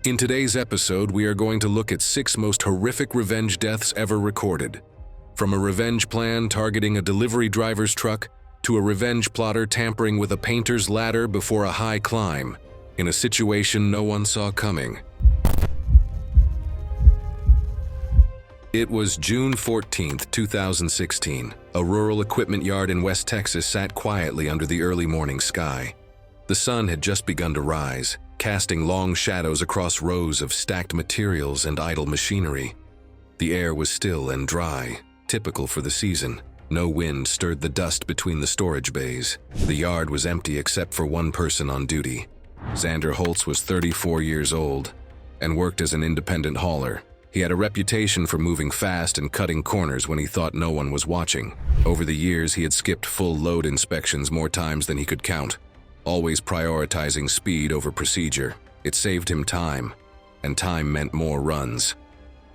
In today's episode, we are going to look at 6 most horrific revenge deaths ever recorded. From a revenge plan targeting a delivery driver's truck, to a revenge plotter tampering with a painter's ladder before a high climb, in a situation no one saw coming. It was June 14, 2016. A rural equipment yard in West Texas sat quietly under the early morning sky. The sun had just begun to rise, casting long shadows across rows of stacked materials and idle machinery. The air was still and dry, typical for the season. No wind stirred the dust between the storage bays. The yard was empty except for one person on duty. Xander Holtz was 34 years old and worked as an independent hauler. He had a reputation for moving fast and cutting corners when he thought no one was watching. Over the years, he had skipped full load inspections more times than he could count, always prioritizing speed over procedure. It saved him time, and time meant more runs.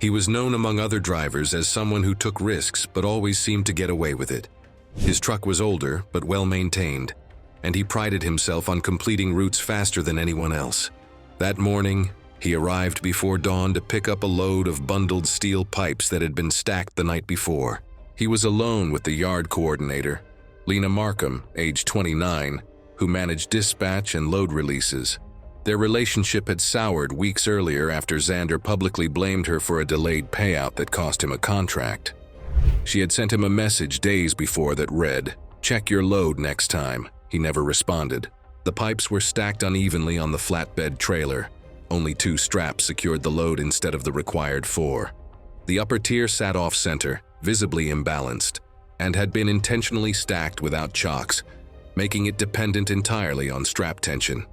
He was known among other drivers as someone who took risks but always seemed to get away with it. His truck was older but well-maintained, and he prided himself on completing routes faster than anyone else. That morning, he arrived before dawn to pick up a load of bundled steel pipes that had been stacked the night before. He was alone with the yard coordinator, Lena Markham, age 29, who managed dispatch and load releases. Their relationship had soured weeks earlier after Xander publicly blamed her for a delayed payout that cost him a contract. She had sent him a message days before that read, "Check your load next time." He never responded. The pipes were stacked unevenly on the flatbed trailer. Only 2 straps secured the load instead of the required 4. The upper tier sat off-center, visibly imbalanced, and had been intentionally stacked without chocks, making it dependent entirely on strap tension.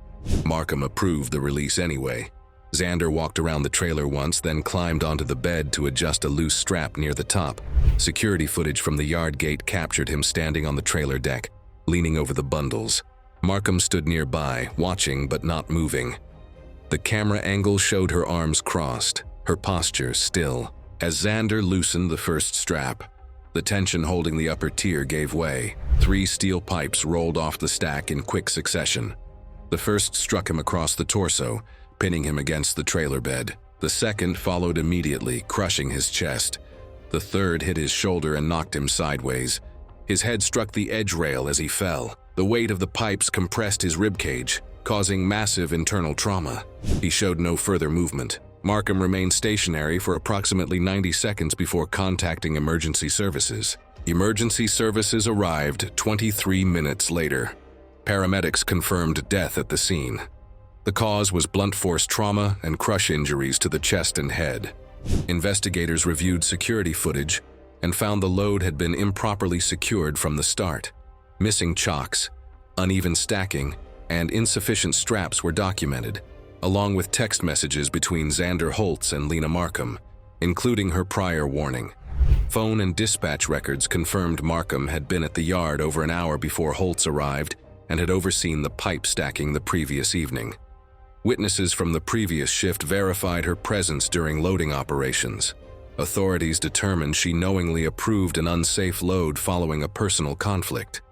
Markham approved the release anyway. Xander walked around the trailer once, then climbed onto the bed to adjust a loose strap near the top. Security footage from the yard gate captured him standing on the trailer deck, leaning over the bundles. Markham stood nearby, watching but not moving. The camera angle showed her arms crossed, her posture still. As Xander loosened the first strap, the tension holding the upper tier gave way. 3 steel pipes rolled off the stack in quick succession. The first struck him across the torso, pinning him against the trailer bed. The second followed immediately, crushing his chest. The third hit his shoulder and knocked him sideways. His head struck the edge rail as he fell. The weight of the pipes compressed his ribcage, causing massive internal trauma. He showed no further movement. Markham remained stationary for approximately 90 seconds before contacting emergency services. Emergency services arrived 23 minutes later. Paramedics confirmed death at the scene. The cause was blunt force trauma and crush injuries to the chest and head. Investigators reviewed security footage and found the load had been improperly secured from the start. Missing chocks, uneven stacking, and insufficient straps were documented, along with text messages between Xander Holtz and Lena Markham, including her prior warning. Phone and dispatch records confirmed Markham had been at the yard over an hour before Holtz arrived and had overseen the pipe stacking the previous evening. Witnesses from the previous shift verified her presence during loading operations. Authorities determined she knowingly approved an unsafe load following a personal conflict.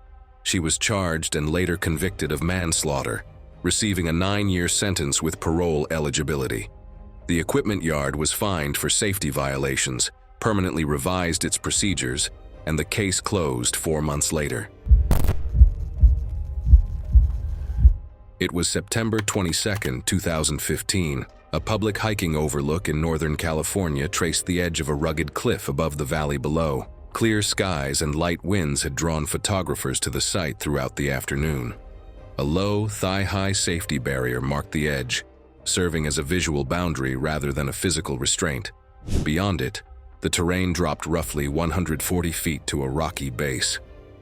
She was charged and later convicted of manslaughter, receiving a 9-year sentence with parole eligibility. The equipment yard was fined for safety violations, permanently revised its procedures, and the case closed 4 months later. It was September 22, 2015. A public hiking overlook in Northern California traced the edge of a rugged cliff above the valley below. Clear skies and light winds had drawn photographers to the site throughout the afternoon. A low, thigh-high safety barrier marked the edge, serving as a visual boundary rather than a physical restraint. Beyond it, the terrain dropped roughly 140 feet to a rocky base.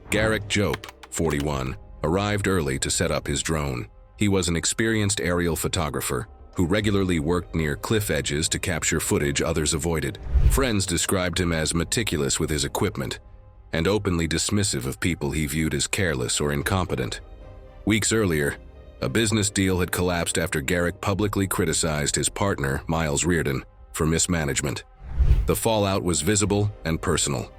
Garrick Jope, 41, arrived early to set up his drone. He was an experienced aerial photographer who regularly worked near cliff edges to capture footage others avoided. Friends described him as meticulous with his equipment and openly dismissive of people he viewed as careless or incompetent. Weeks earlier, a business deal had collapsed after Garrick publicly criticized his partner, Miles Reardon, for mismanagement. The fallout was visible and personal.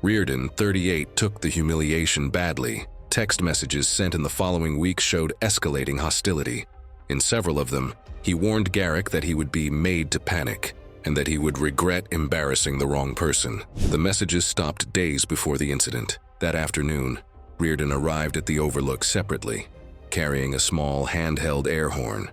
Reardon, 38, took the humiliation badly. Text messages sent in the following weeks showed escalating hostility. In several of them, He warned Garrick that he would be made to panic and that he would regret embarrassing the wrong person. The messages stopped days before the incident. That afternoon, Reardon arrived at the Overlook separately, carrying a small handheld air horn.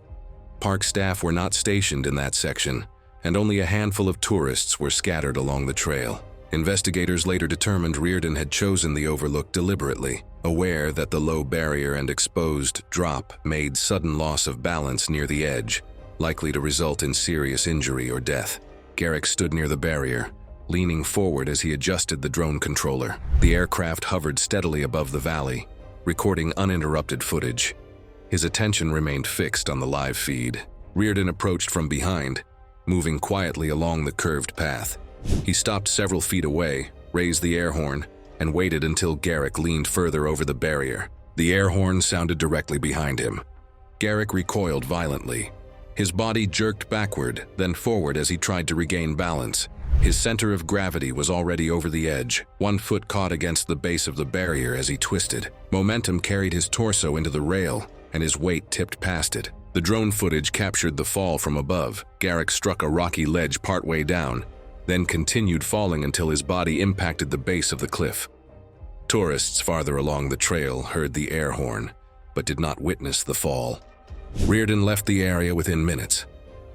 Park staff were not stationed in that section, and only a handful of tourists were scattered along the trail. Investigators later determined Reardon had chosen the Overlook deliberately, aware that the low barrier and exposed drop made sudden loss of balance near the edge, likely to result in serious injury or death. Garrick stood near the barrier, leaning forward as he adjusted the drone controller. The aircraft hovered steadily above the valley, recording uninterrupted footage. His attention remained fixed on the live feed. Reardon approached from behind, moving quietly along the curved path. He stopped several feet away, raised the air horn, and waited until Garrick leaned further over the barrier. The air horn sounded directly behind him. Garrick recoiled violently. His body jerked backward, then forward as he tried to regain balance. His center of gravity was already over the edge. One foot caught against the base of the barrier as he twisted. Momentum carried his torso into the rail, and his weight tipped past it. The drone footage captured the fall from above. Garrick struck a rocky ledge partway down, then continued falling until his body impacted the base of the cliff. Tourists farther along the trail heard the air horn, but did not witness the fall. Reardon left the area within minutes.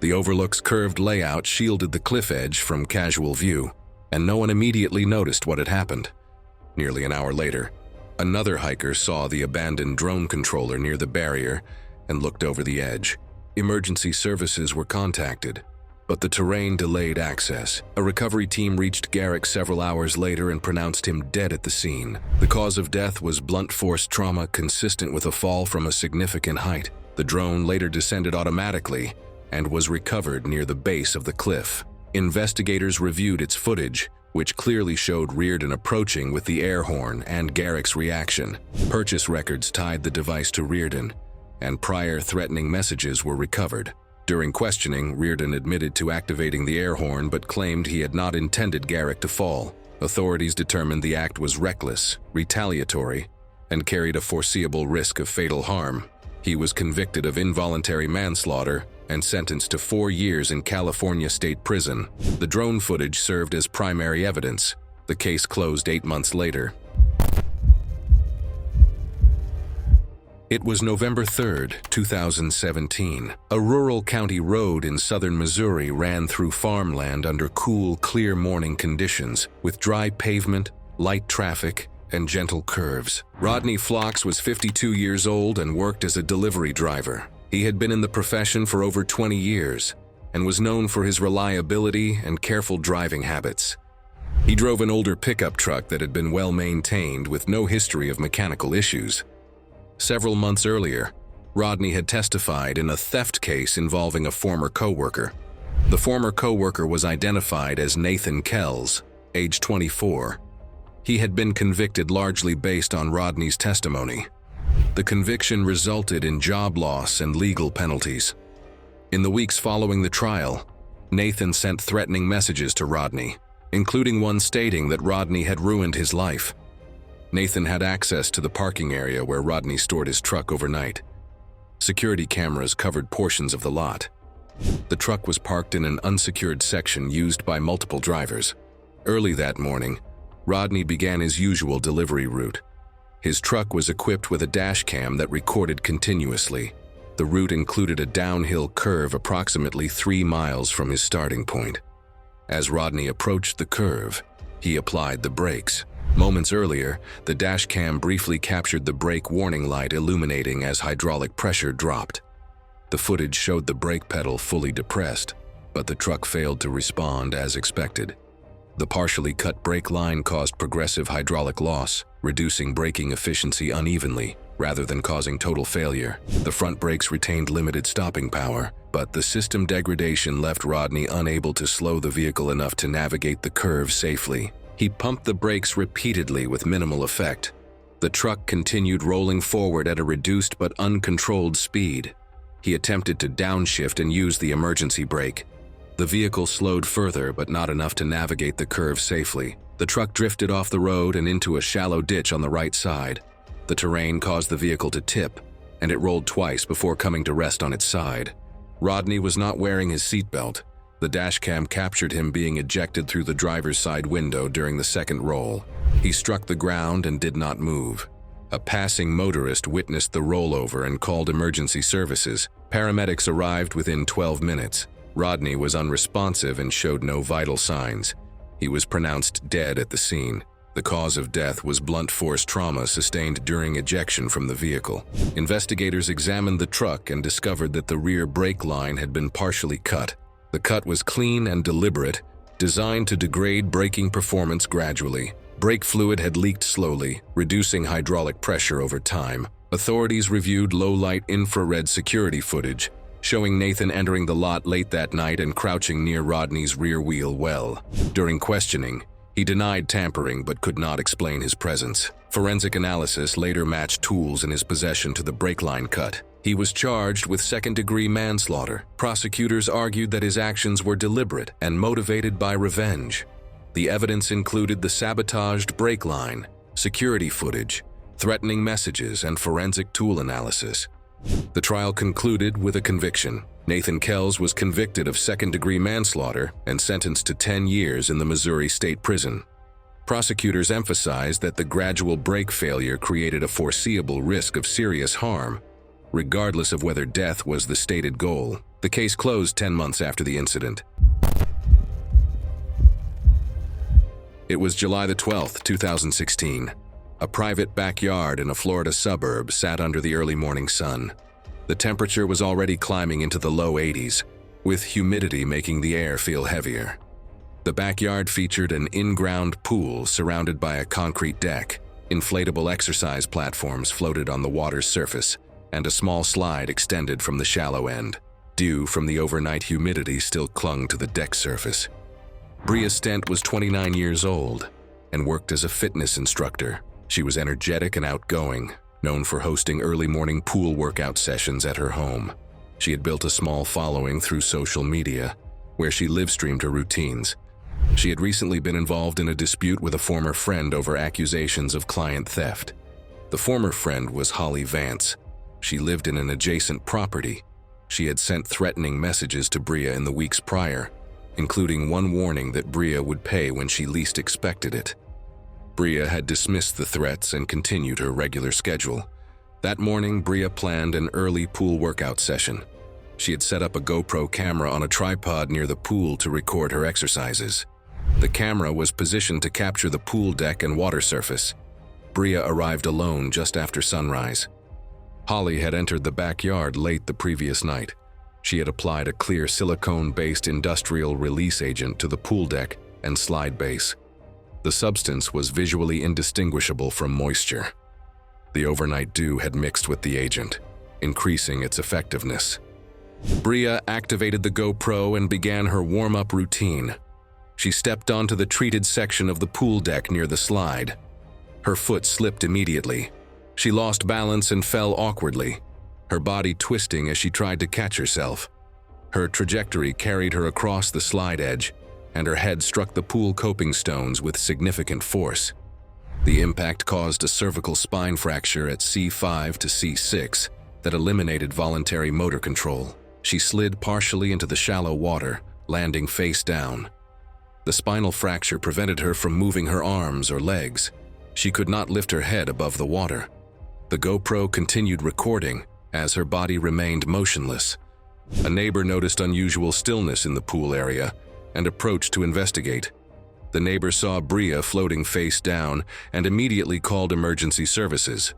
The Overlook's curved layout shielded the cliff edge from casual view, and no one immediately noticed what had happened. Nearly an hour later, another hiker saw the abandoned drone controller near the barrier and looked over the edge. Emergency services were contacted, but the terrain delayed access. A recovery team reached Garrick several hours later and pronounced him dead at the scene. The cause of death was blunt force trauma consistent with a fall from a significant height. The drone later descended automatically and was recovered near the base of the cliff. Investigators reviewed its footage, which clearly showed Reardon approaching with the air horn and Garrick's reaction. Purchase records tied the device to Reardon, and prior threatening messages were recovered. During questioning, Reardon admitted to activating the air horn but claimed he had not intended Garrick to fall. Authorities determined the act was reckless, retaliatory, and carried a foreseeable risk of fatal harm. He was convicted of involuntary manslaughter and sentenced to 4 years in California State Prison. The drone footage served as primary evidence. The case closed 8 months later. It was November 3, 2017. A rural county road in southern Missouri ran through farmland under cool, clear morning conditions, with dry pavement, light traffic, and gentle curves. Rodney Phlox was 52 years old and worked as a delivery driver. He had been in the profession for over 20 years and was known for his reliability and careful driving habits. He drove an older pickup truck that had been well maintained with no history of mechanical issues. Several months earlier, Rodney had testified in a theft case involving a former co-worker. The former co-worker was identified as Nathan Kells, age 24. He had been convicted largely based on Rodney's testimony. The conviction resulted in job loss and legal penalties. In the weeks following the trial, Nathan sent threatening messages to Rodney, including one stating that Rodney had ruined his life. Nathan had access to the parking area where Rodney stored his truck overnight. Security cameras covered portions of the lot. The truck was parked in an unsecured section used by multiple drivers. Early that morning, Rodney began his usual delivery route. His truck was equipped with a dash cam that recorded continuously. The route included a downhill curve approximately 3 miles from his starting point. As Rodney approached the curve, he applied the brakes. Moments earlier, the dash cam briefly captured the brake warning light illuminating as hydraulic pressure dropped. The footage showed the brake pedal fully depressed, but the truck failed to respond as expected. The partially cut brake line caused progressive hydraulic loss, reducing braking efficiency unevenly, rather than causing total failure. The front brakes retained limited stopping power, but the system degradation left Rodney unable to slow the vehicle enough to navigate the curve safely. He pumped the brakes repeatedly with minimal effect. The truck continued rolling forward at a reduced but uncontrolled speed. He attempted to downshift and use the emergency brake. The vehicle slowed further, but not enough to navigate the curve safely. The truck drifted off the road and into a shallow ditch on the right side. The terrain caused the vehicle to tip, and it rolled twice before coming to rest on its side. Rodney was not wearing his seatbelt. The dashcam captured him being ejected through the driver's side window during the second roll. He struck the ground and did not move. A passing motorist witnessed the rollover and called emergency services. Paramedics arrived within 12 minutes. Rodney was unresponsive and showed no vital signs. He was pronounced dead at the scene. The cause of death was blunt force trauma sustained during ejection from the vehicle. Investigators examined the truck and discovered that the rear brake line had been partially cut. The cut was clean and deliberate, designed to degrade braking performance gradually. Brake fluid had leaked slowly, reducing hydraulic pressure over time. Authorities reviewed low-light infrared security footage, showing Nathan entering the lot late that night and crouching near Rodney's rear wheel well. During questioning, he denied tampering but could not explain his presence. Forensic analysis later matched tools in his possession to the brake line cut. He was charged with second-degree manslaughter. Prosecutors argued that his actions were deliberate and motivated by revenge. The evidence included the sabotaged brake line, security footage, threatening messages, and forensic tool analysis. The trial concluded with a conviction. Nathan Kells was convicted of second-degree manslaughter and sentenced to 10 years in the Missouri State Prison. Prosecutors emphasized that the gradual brake failure created a foreseeable risk of serious harm, regardless of whether death was the stated goal. The case closed 10 months after the incident. It was July the 12th, 2016. A private backyard in a Florida suburb sat under the early morning sun. The temperature was already climbing into the low 80s, with humidity making the air feel heavier. The backyard featured an in-ground pool surrounded by a concrete deck. Inflatable exercise platforms floated on the water's surface, and a small slide extended from the shallow end. Dew from the overnight humidity still clung to the deck surface. Bria Stent was 29 years old and worked as a fitness instructor. She was energetic and outgoing, known for hosting early morning pool workout sessions at her home. She had built a small following through social media, where she live-streamed her routines. She had recently been involved in a dispute with a former friend over accusations of client theft. The former friend was Holly Vance. She lived in an adjacent property. She had sent threatening messages to Bria in the weeks prior, including one warning that Bria would pay when she least expected it. Bria had dismissed the threats and continued her regular schedule. That morning, Bria planned an early pool workout session. She had set up a GoPro camera on a tripod near the pool to record her exercises. The camera was positioned to capture the pool deck and water surface. Bria arrived alone just after sunrise. Holly had entered the backyard late the previous night. She had applied a clear silicone-based industrial release agent to the pool deck and slide base. The substance was visually indistinguishable from moisture. The overnight dew had mixed with the agent, increasing its effectiveness. Bria activated the GoPro and began her warm-up routine. She stepped onto the treated section of the pool deck near the slide. Her foot slipped immediately. She lost balance and fell awkwardly, her body twisting as she tried to catch herself. Her trajectory carried her across the slide edge, and her head struck the pool coping stones with significant force. The impact caused a cervical spine fracture at C5 to C6 that eliminated voluntary motor control. She slid partially into the shallow water, landing face down. The spinal fracture prevented her from moving her arms or legs. She could not lift her head above the water. The GoPro continued recording as her body remained motionless. A neighbor noticed unusual stillness in the pool area and approached to investigate. The neighbor saw Bria floating face down and immediately called emergency services.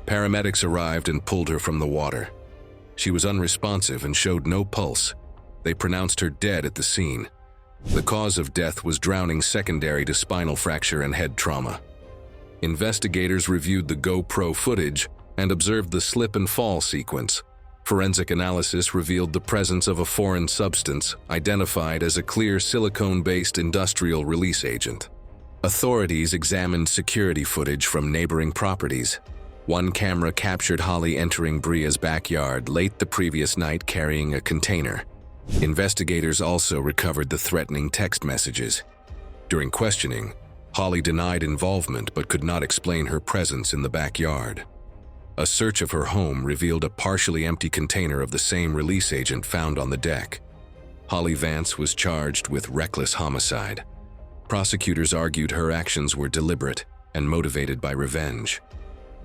Paramedics arrived and pulled her from the water. She was unresponsive and showed no pulse. They pronounced her dead at the scene. The cause of death was drowning secondary to spinal fracture and head trauma. Investigators reviewed the GoPro footage and observed the slip and fall sequence. Forensic analysis revealed the presence of a foreign substance identified as a clear silicone-based industrial release agent. Authorities examined security footage from neighboring properties. One camera captured Holly entering Bria's backyard late the previous night carrying a container. Investigators also recovered the threatening text messages. During questioning, Holly denied involvement but could not explain her presence in the backyard. A search of her home revealed a partially empty container of the same release agent found on the deck. Holly Vance was charged with reckless homicide. Prosecutors argued her actions were deliberate and motivated by revenge.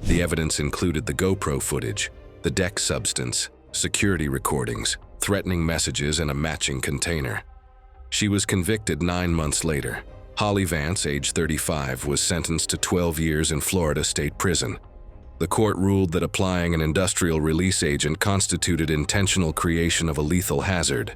The evidence included the GoPro footage, the deck substance, security recordings, threatening messages, and a matching container. She was convicted 9 months later. Holly Vance, age 35, was sentenced to 12 years in Florida State Prison. The court ruled that applying an industrial release agent constituted intentional creation of a lethal hazard.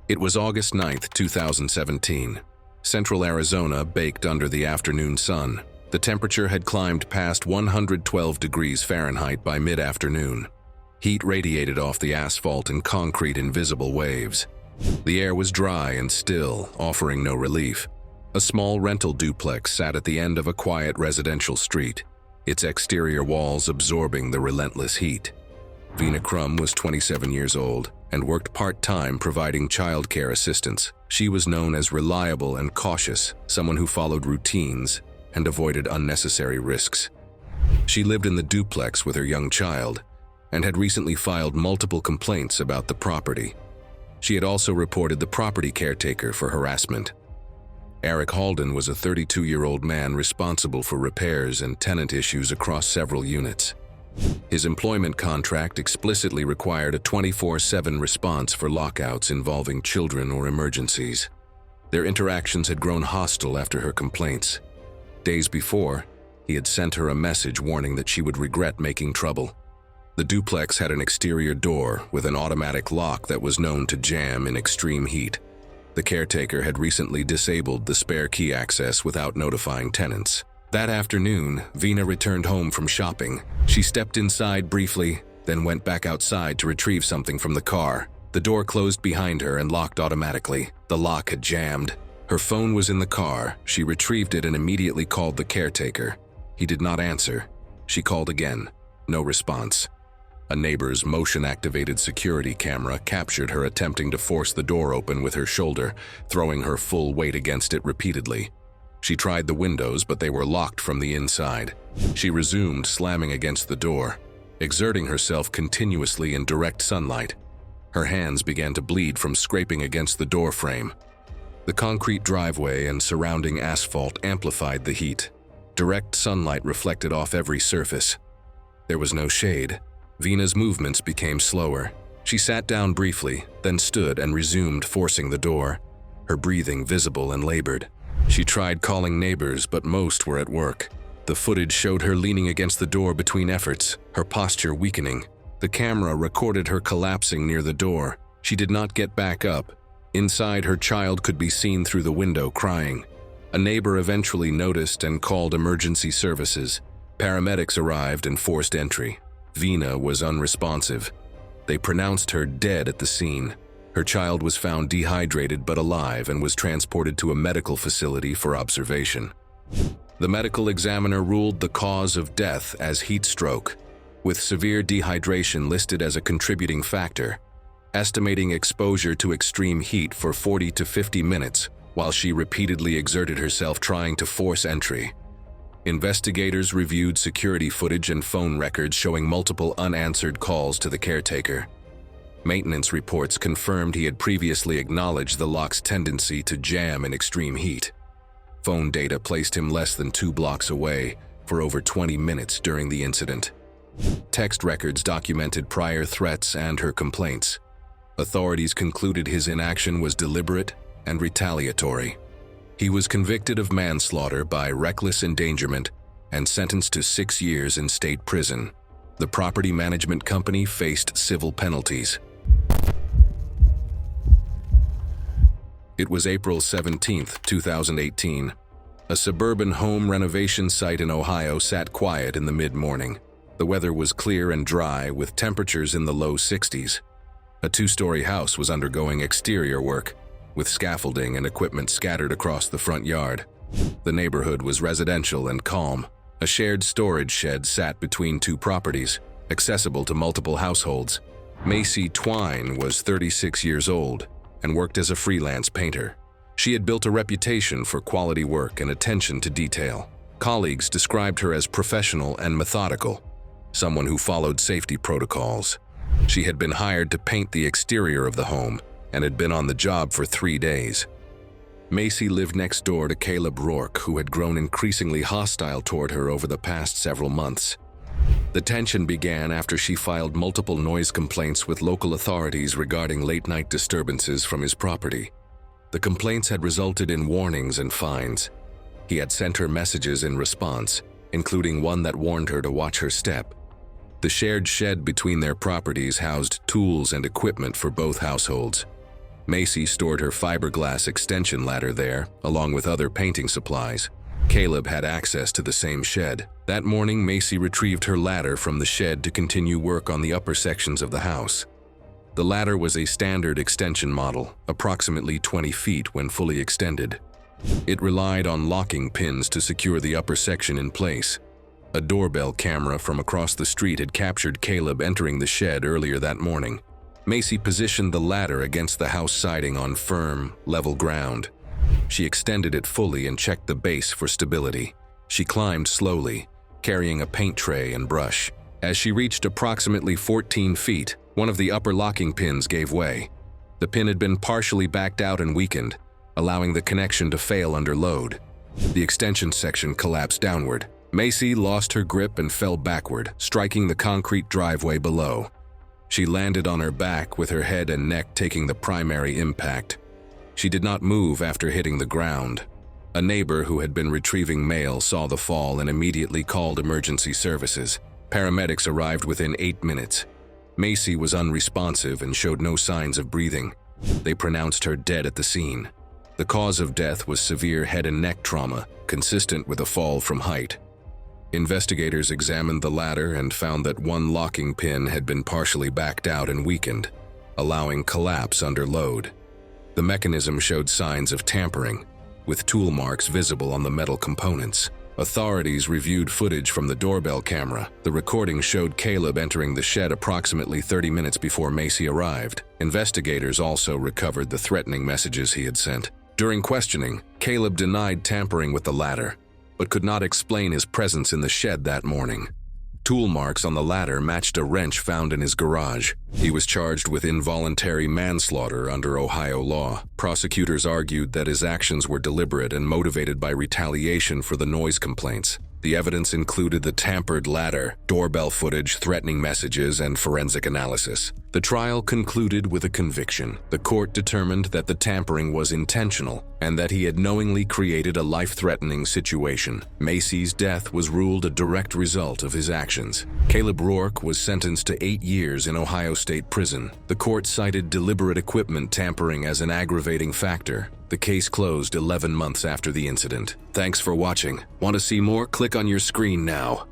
It was August 9, 2017. Central Arizona baked under the afternoon sun. The temperature had climbed past 112 degrees Fahrenheit by mid-afternoon. Heat radiated off the asphalt and concrete in visible waves. The air was dry and still, offering no relief. A small rental duplex sat at the end of a quiet residential street, its exterior walls absorbing the relentless heat. Vina Crum was 27 years old and worked part-time providing childcare assistance. She was known as reliable and cautious, someone who followed routines and avoided unnecessary risks. She lived in the duplex with her young child and had recently filed multiple complaints about the property. She had also reported the property caretaker for harassment. Eric Halden was a 32-year-old man responsible for repairs and tenant issues across several units. His employment contract explicitly required a 24/7 response for lockouts involving children or emergencies. Their interactions had grown hostile after her complaints. Days before, he had sent her a message warning that she would regret making trouble. The duplex had an exterior door with an automatic lock that was known to jam in extreme heat. The caretaker had recently disabled the spare key access without notifying tenants. That afternoon, Vina returned home from shopping. She stepped inside briefly, then went back outside to retrieve something from the car. The door closed behind her and locked automatically. The lock had jammed. Her phone was in the car. She retrieved it and immediately called the caretaker. He did not answer. She called again. No response. A neighbor's motion-activated security camera captured her attempting to force the door open with her shoulder, throwing her full weight against it repeatedly. She tried the windows, but they were locked from the inside. She resumed slamming against the door, exerting herself continuously in direct sunlight. Her hands began to bleed from scraping against the door frame. The concrete driveway and surrounding asphalt amplified the heat. Direct sunlight reflected off every surface. There was no shade. Vina's movements became slower. She sat down briefly, then stood and resumed forcing the door, her breathing visible and labored. She tried calling neighbors, but most were at work. The footage showed her leaning against the door between efforts, her posture weakening. The camera recorded her collapsing near the door. She did not get back up. Inside, her child could be seen through the window crying. A neighbor eventually noticed and called emergency services. Paramedics arrived and forced entry. Vina was unresponsive. They pronounced her dead at the scene. Her child was found dehydrated but alive and was transported to a medical facility for observation. The medical examiner ruled the cause of death as heat stroke, with severe dehydration listed as a contributing factor, estimating exposure to extreme heat for 40 to 50 minutes while she repeatedly exerted herself trying to force entry. Investigators reviewed security footage and phone records showing multiple unanswered calls to the caretaker. Maintenance reports confirmed he had previously acknowledged the lock's tendency to jam in extreme heat. Phone data placed him less than 2 blocks away for over 20 minutes during the incident. Text records documented prior threats and her complaints. Authorities concluded his inaction was deliberate and retaliatory. He was convicted of manslaughter by reckless endangerment and sentenced to 6 years in state prison. The property management company faced civil penalties. It was April 17, 2018. A suburban home renovation site in Ohio sat quiet in the mid-morning. The weather was clear and dry, with temperatures in the low 60s. A 2-story house was undergoing exterior work, with scaffolding and equipment scattered across the front yard. The neighborhood was residential and calm. A shared storage shed sat between 2 properties, accessible to multiple households. Macy Twine was 36 years old and worked as a freelance painter. She had built a reputation for quality work and attention to detail. Colleagues described her as professional and methodical, someone who followed safety protocols. She had been hired to paint the exterior of the home and had been on the job for 3 days. Macy lived next door to Caleb Rourke, who had grown increasingly hostile toward her over the past several months. The tension began after she filed multiple noise complaints with local authorities regarding late-night disturbances from his property. The complaints had resulted in warnings and fines. He had sent her messages in response, including one that warned her to watch her step. The shared shed between their properties housed tools and equipment for both households. Macy stored her fiberglass extension ladder there, along with other painting supplies. Caleb had access to the same shed. That morning, Macy retrieved her ladder from the shed to continue work on the upper sections of the house. The ladder was a standard extension model, approximately 20 feet when fully extended. It relied on locking pins to secure the upper section in place. A doorbell camera from across the street had captured Caleb entering the shed earlier that morning. Macy positioned the ladder against the house siding on firm, level ground. She extended it fully and checked the base for stability. She climbed slowly, carrying a paint tray and brush. As she reached approximately 14 feet, one of the upper locking pins gave way. The pin had been partially backed out and weakened, allowing the connection to fail under load. The extension section collapsed downward. Macy lost her grip and fell backward, striking the concrete driveway below. She landed on her back with her head and neck taking the primary impact. She did not move after hitting the ground. A neighbor who had been retrieving mail saw the fall and immediately called emergency services. Paramedics arrived within 8 minutes. Macy was unresponsive and showed no signs of breathing. They pronounced her dead at the scene. The cause of death was severe head and neck trauma, consistent with a fall from height. Investigators examined the ladder and found that one locking pin had been partially backed out and weakened, allowing collapse under load. The mechanism showed signs of tampering, with tool marks visible on the metal components. Authorities reviewed footage from the doorbell camera. The recording showed Caleb entering the shed approximately 30 minutes before Macy arrived. Investigators also recovered the threatening messages he had sent. During questioning, Caleb denied tampering with the ladder, but could not explain his presence in the shed that morning. Tool marks on the ladder matched a wrench found in his garage. He was charged with involuntary manslaughter under Ohio law. Prosecutors argued that his actions were deliberate and motivated by retaliation for the noise complaints. The evidence included the tampered ladder, doorbell footage, threatening messages, and forensic analysis. The trial concluded with a conviction. The court determined that the tampering was intentional and that he had knowingly created a life-threatening situation. Macy's death was ruled a direct result of his actions. Caleb Rourke was sentenced to 8 years in Ohio State Prison. The court cited deliberate equipment tampering as an aggravating factor. The case closed 11 months after the incident. Thanks for watching. Want to see more? Click on your screen now.